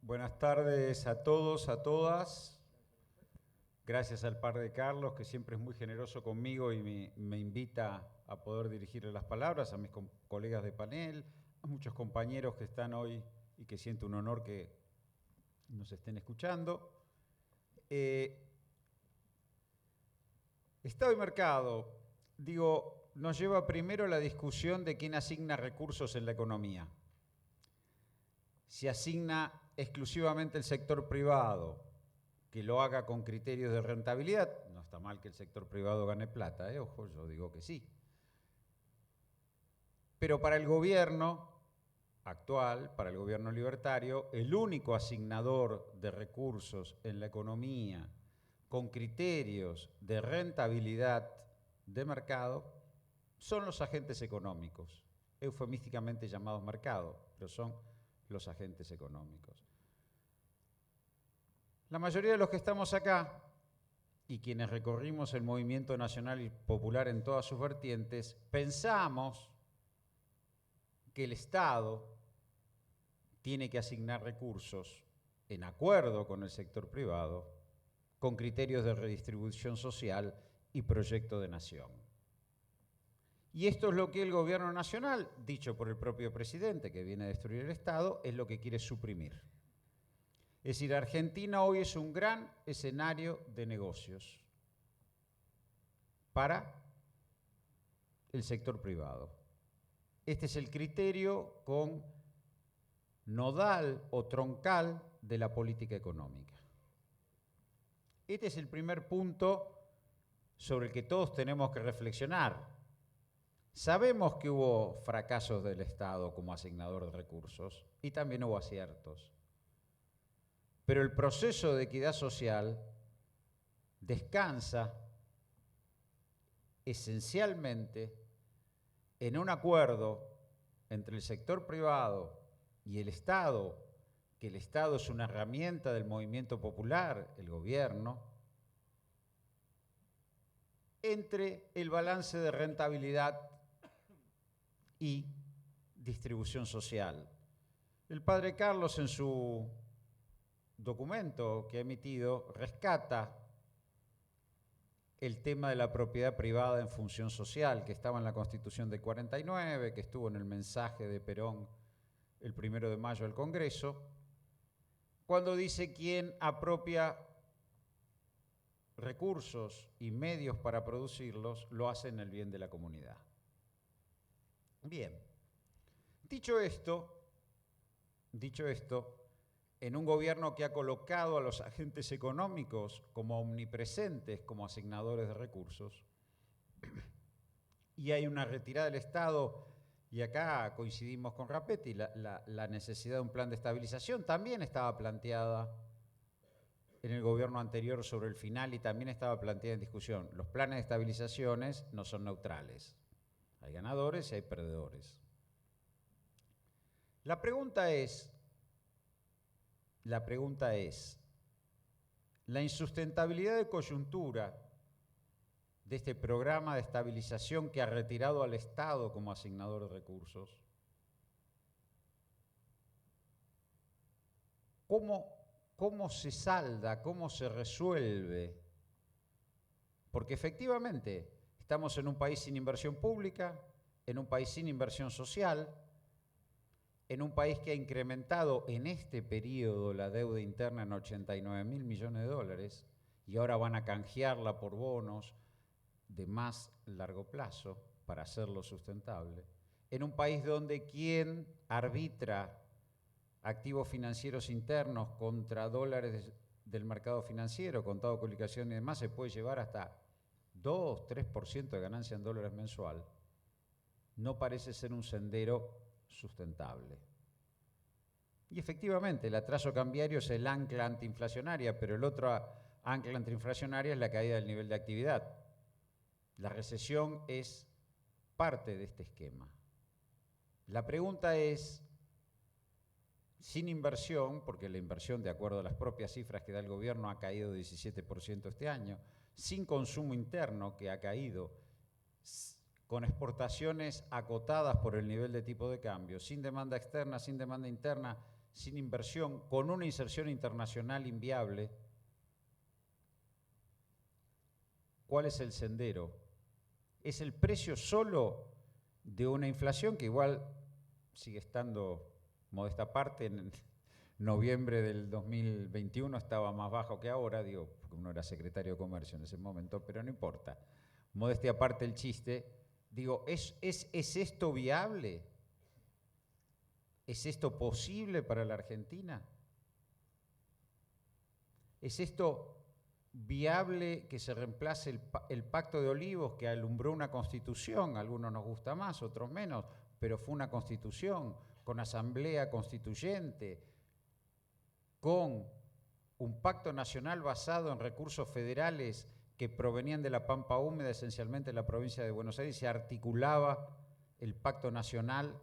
Buenas tardes a todos, a todas. Gracias al par de Carlos, que siempre es muy generoso conmigo y me invita a poder dirigirle las palabras, a mis colegas de panel, a muchos compañeros que están hoy y que siento un honor que nos estén escuchando. Estado y mercado, nos lleva primero la discusión de quién asigna recursos en la economía. Si asigna exclusivamente el sector privado, que lo haga con criterios de rentabilidad, no está mal que el sector privado gane plata, ojo, yo digo que sí. Pero para el gobierno actual, para el gobierno libertario, el único asignador de recursos en la economía con criterios de rentabilidad de mercado son los agentes económicos, eufemísticamente llamados mercado, pero son los agentes económicos. La mayoría de los que estamos acá y quienes recorrimos el movimiento nacional y popular en todas sus vertientes, pensamos que el Estado tiene que asignar recursos en acuerdo con el sector privado, con criterios de redistribución social y proyecto de nación. Y esto es lo que el gobierno nacional, dicho por el propio presidente, que viene a destruir el Estado, es lo que quiere suprimir. Es decir, Argentina hoy es un gran escenario de negocios para el sector privado. Este es el criterio con nodal o troncal de la política económica. Este es el primer punto sobre el que todos tenemos que reflexionar. Sabemos que hubo fracasos del Estado como asignador de recursos y también hubo aciertos. Pero el proceso de equidad social descansa esencialmente en un acuerdo entre el sector privado y el Estado, que el Estado es una herramienta del movimiento popular, el gobierno, entre el balance de rentabilidad y distribución social. El padre Carlos, en su documento que ha emitido, rescata el tema de la propiedad privada en función social, que estaba en la Constitución del 49, que estuvo en el mensaje de Perón el 1 de mayo del Congreso, cuando dice quién apropia recursos y medios para producirlos, lo hace en el bien de la comunidad. Bien, dicho esto, en un gobierno que ha colocado a los agentes económicos como omnipresentes, como asignadores de recursos, y hay una retirada del Estado, y acá coincidimos con Rapetti, la necesidad de un plan de estabilización también estaba planteada en el gobierno anterior sobre el final y también estaba planteada en discusión. Los planes de estabilizaciones no son neutrales. Hay ganadores y hay perdedores. La pregunta es, ¿la insustentabilidad de coyuntura de este programa de estabilización que ha retirado al Estado como asignador de recursos, cómo se salda, cómo se resuelve? Porque efectivamente estamos en un país sin inversión pública, en un país sin inversión social, en un país que ha incrementado en este periodo la deuda interna en 89.000 millones de dólares y ahora van a canjearla por bonos de más largo plazo para hacerlo sustentable, en un país donde quien arbitra activos financieros internos contra dólares del mercado financiero, contado con liquidación y demás, se puede llevar hasta 2-3% de ganancia en dólares mensual, no parece ser un sendero sustentable. Y efectivamente, el atraso cambiario es el ancla antiinflacionaria, pero el otro ancla antiinflacionaria es la caída del nivel de actividad. La recesión es parte de este esquema. La pregunta es, sin inversión, porque la inversión, de acuerdo a las propias cifras que da el gobierno, ha caído 17% este año, sin consumo interno, que ha caído, con exportaciones acotadas por el nivel de tipo de cambio, sin demanda externa, sin demanda interna, sin inversión, con una inserción internacional inviable, ¿cuál es el sendero? Es el precio solo de una inflación que igual sigue estando, modesta parte, en noviembre del 2021 estaba más bajo que ahora, digo, porque uno era secretario de Comercio en ese momento, pero no importa. Modestia aparte el chiste, digo, ¿es esto viable? ¿Es esto posible para la Argentina? ¿Es esto viable que se reemplace el Pacto de Olivos que alumbró una constitución? A algunos nos gusta más, otros menos, pero fue una constitución con asamblea constituyente, con un pacto nacional basado en recursos federales que provenían de la Pampa Húmeda, esencialmente de la provincia de Buenos Aires, y se articulaba el pacto nacional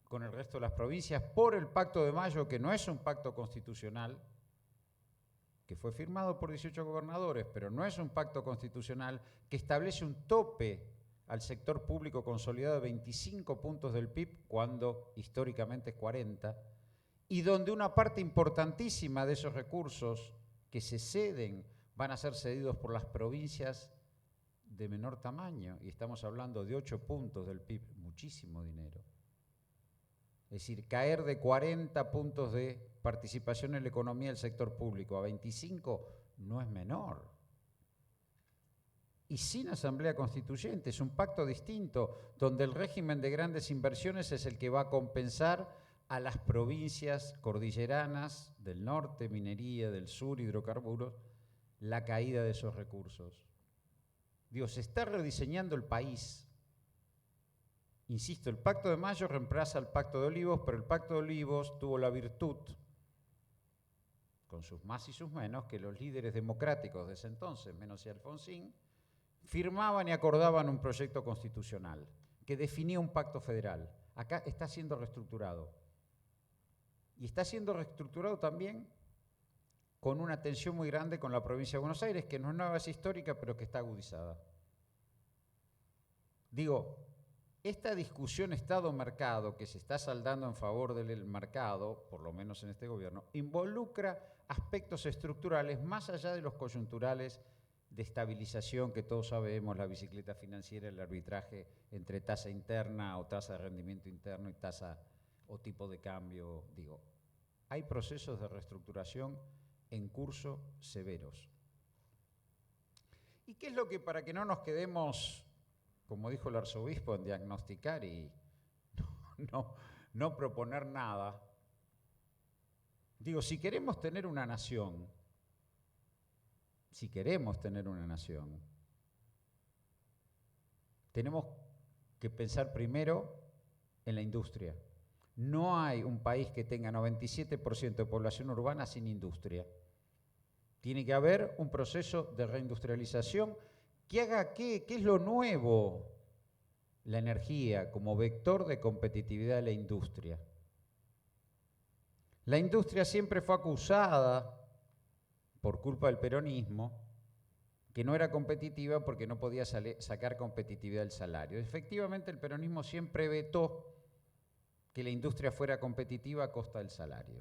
con el resto de las provincias por el Pacto de Mayo, que no es un pacto constitucional, que fue firmado por 18 gobernadores, pero no es un pacto constitucional, que establece un tope al sector público consolidado de 25 puntos del PIB, cuando históricamente es 40, y donde una parte importantísima de esos recursos que se ceden van a ser cedidos por las provincias de menor tamaño, y estamos hablando de 8 puntos del PIB, muchísimo dinero. Es decir, caer de 40 puntos de participación en la economía del sector público a 25 no es menor. Y sin asamblea constituyente, es un pacto distinto, donde el régimen de grandes inversiones es el que va a compensar a las provincias cordilleranas del norte, minería, del sur, hidrocarburos, la caída de esos recursos. Digo, se está rediseñando el país. Insisto, el Pacto de Mayo reemplaza al Pacto de Olivos, pero el Pacto de Olivos tuvo la virtud, con sus más y sus menos, que los líderes democráticos de ese entonces, menos y Alfonsín, firmaban y acordaban un proyecto constitucional que definía un pacto federal. Acá está siendo reestructurado. Y está siendo reestructurado también con una tensión muy grande con la provincia de Buenos Aires, que no es nueva, es histórica, pero que está agudizada. Digo, esta discusión Estado-mercado que se está saldando en favor del mercado, por lo menos en este gobierno, involucra aspectos estructurales más allá de los coyunturales de estabilización que todos sabemos, la bicicleta financiera, el arbitraje entre tasa interna o tasa de rendimiento interno y tasa o tipo de cambio. Digo, hay procesos de reestructuración en curso severos. ¿Y qué es lo que, para que no nos quedemos, como dijo el arzobispo, en diagnosticar y no proponer nada? Digo, si queremos tener una nación, tenemos que pensar primero en la industria. No hay un país que tenga 97% de población urbana sin industria. Tiene que haber un proceso de reindustrialización que haga ¿qué es lo nuevo? La energía como vector de competitividad de la industria. La industria siempre fue acusada, por culpa del peronismo, que no era competitiva porque no podía sacar competitividad del salario. Efectivamente, el peronismo siempre vetó que la industria fuera competitiva a costa del salario,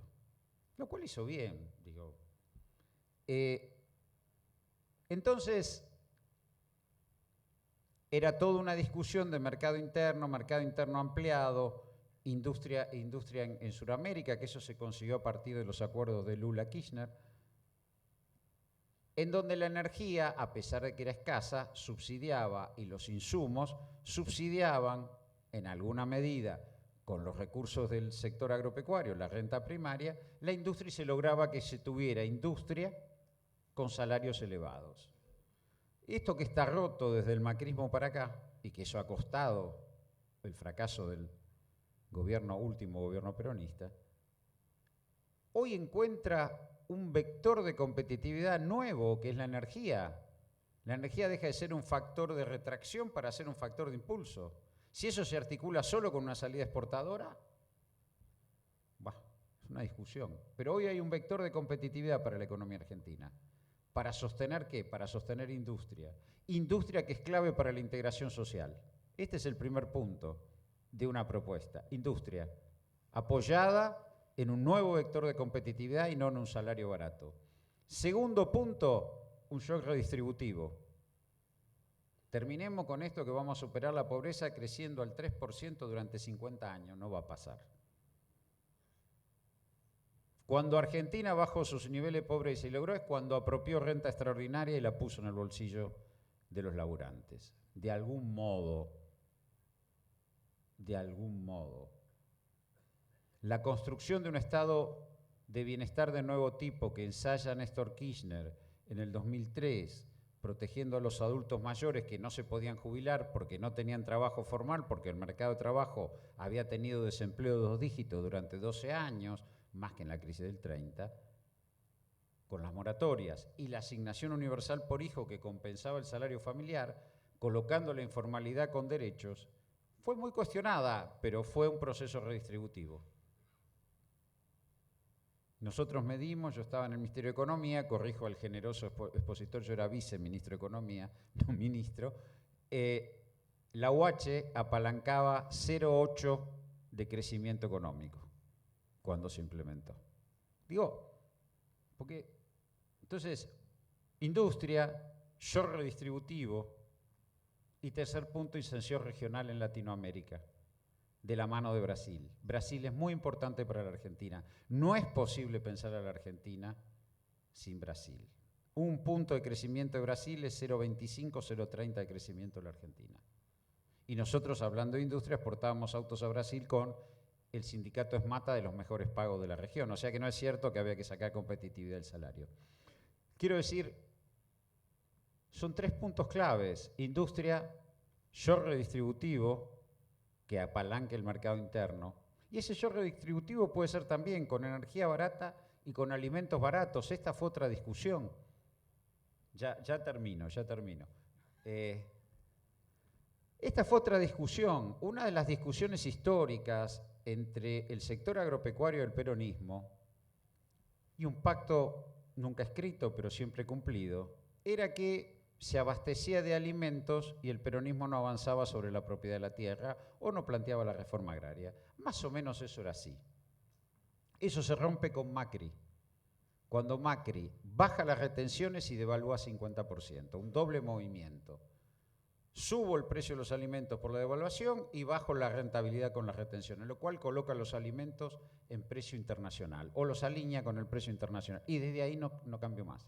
lo cual hizo bien, digo. Entonces, era toda una discusión de mercado interno ampliado, industria en Sudamérica, que eso se consiguió a partir de los acuerdos de Lula-Kirchner, en donde la energía, a pesar de que era escasa, subsidiaba, y los insumos subsidiaban en alguna medida con los recursos del sector agropecuario, la renta primaria, la industria, y se lograba que se tuviera industria con salarios elevados. Esto que está roto desde el macrismo para acá, y que eso ha costado el fracaso del último gobierno peronista, hoy encuentra un vector de competitividad nuevo, que es la energía. La energía deja de ser un factor de retracción para ser un factor de impulso. Si eso se articula solo con una salida exportadora, es una discusión. Pero hoy hay un vector de competitividad para la economía argentina. ¿Para sostener qué? Para sostener industria. Industria que es clave para la integración social. Este es el primer punto de una propuesta. Industria apoyada en un nuevo vector de competitividad y no en un salario barato. Segundo punto, un shock redistributivo. Terminemos con esto que vamos a superar la pobreza creciendo al 3% durante 50 años. No va a pasar. Cuando Argentina bajó sus niveles de pobreza y logró es cuando apropió renta extraordinaria y la puso en el bolsillo de los laburantes. De algún modo. La construcción de un estado de bienestar de nuevo tipo que ensaya Néstor Kirchner en el 2003, protegiendo a los adultos mayores que no se podían jubilar porque no tenían trabajo formal, porque el mercado de trabajo había tenido desempleo de 2 dígitos durante 12 años, más que en la crisis del 30, con las moratorias y la asignación universal por hijo que compensaba el salario familiar, colocando la informalidad con derechos, fue muy cuestionada, pero fue un proceso redistributivo. Nosotros medimos, yo estaba en el Ministerio de Economía, corrijo al generoso expositor, yo era viceministro de Economía, no ministro, la UH apalancaba 0,8 de crecimiento económico cuando se implementó. Digo, porque entonces, industria, shock redistributivo y tercer punto, inserción regional en Latinoamérica, de la mano de Brasil. Brasil es muy importante para la Argentina. No es posible pensar a la Argentina sin Brasil. Un punto de crecimiento de Brasil es 0,25, 0,30 de crecimiento de la Argentina. Y nosotros, hablando de industria, exportábamos autos a Brasil con el sindicato ESMATA de los mejores pagos de la región. O sea que no es cierto que había que sacar competitividad del salario. Quiero decir, son 3 puntos claves. Industria, shock redistributivo, que apalanque el mercado interno. Y ese shock redistributivo puede ser también con energía barata y con alimentos baratos. Esta fue otra discusión. Ya termino. Esta fue otra discusión. Una de las discusiones históricas entre el sector agropecuario y el peronismo, y un pacto nunca escrito, pero siempre cumplido, era que se abastecía de alimentos y el peronismo no avanzaba sobre la propiedad de la tierra o no planteaba la reforma agraria. Más o menos eso era así. Eso se rompe con Macri. Cuando Macri baja las retenciones y devalúa 50%, un doble movimiento. Subo el precio de los alimentos por la devaluación y bajo la rentabilidad con las retenciones, lo cual coloca los alimentos en precio internacional o los alinea con el precio internacional. Y desde ahí no cambió más.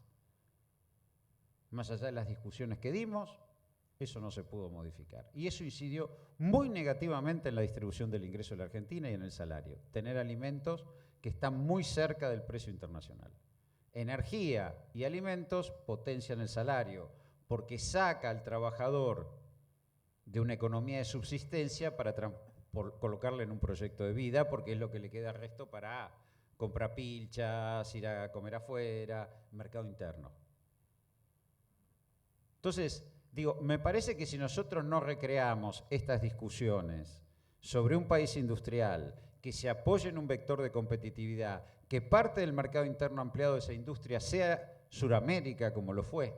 Más allá de las discusiones que dimos, eso no se pudo modificar. Y eso incidió muy negativamente en la distribución del ingreso de la Argentina y en el salario. Tener alimentos que están muy cerca del precio internacional. Energía y alimentos potencian el salario, porque saca al trabajador de una economía de subsistencia para colocarle en un proyecto de vida, porque es lo que le queda al resto para comprar pilchas, ir a comer afuera, mercado interno. Entonces, digo, me parece que si nosotros no recreamos estas discusiones sobre un país industrial que se apoye en un vector de competitividad, que parte del mercado interno ampliado de esa industria sea Suramérica, como lo fue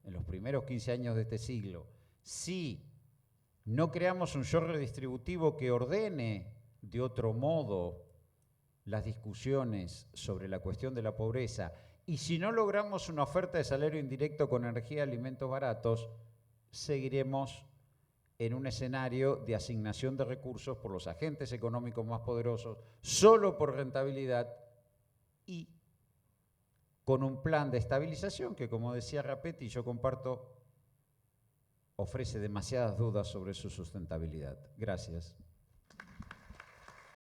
en los primeros 15 años de este siglo, si no creamos un shock redistributivo que ordene de otro modo las discusiones sobre la cuestión de la pobreza, y si no logramos una oferta de salario indirecto con energía y alimentos baratos, seguiremos en un escenario de asignación de recursos por los agentes económicos más poderosos, solo por rentabilidad y con un plan de estabilización que, como decía Rapetti, yo comparto, ofrece demasiadas dudas sobre su sustentabilidad. Gracias.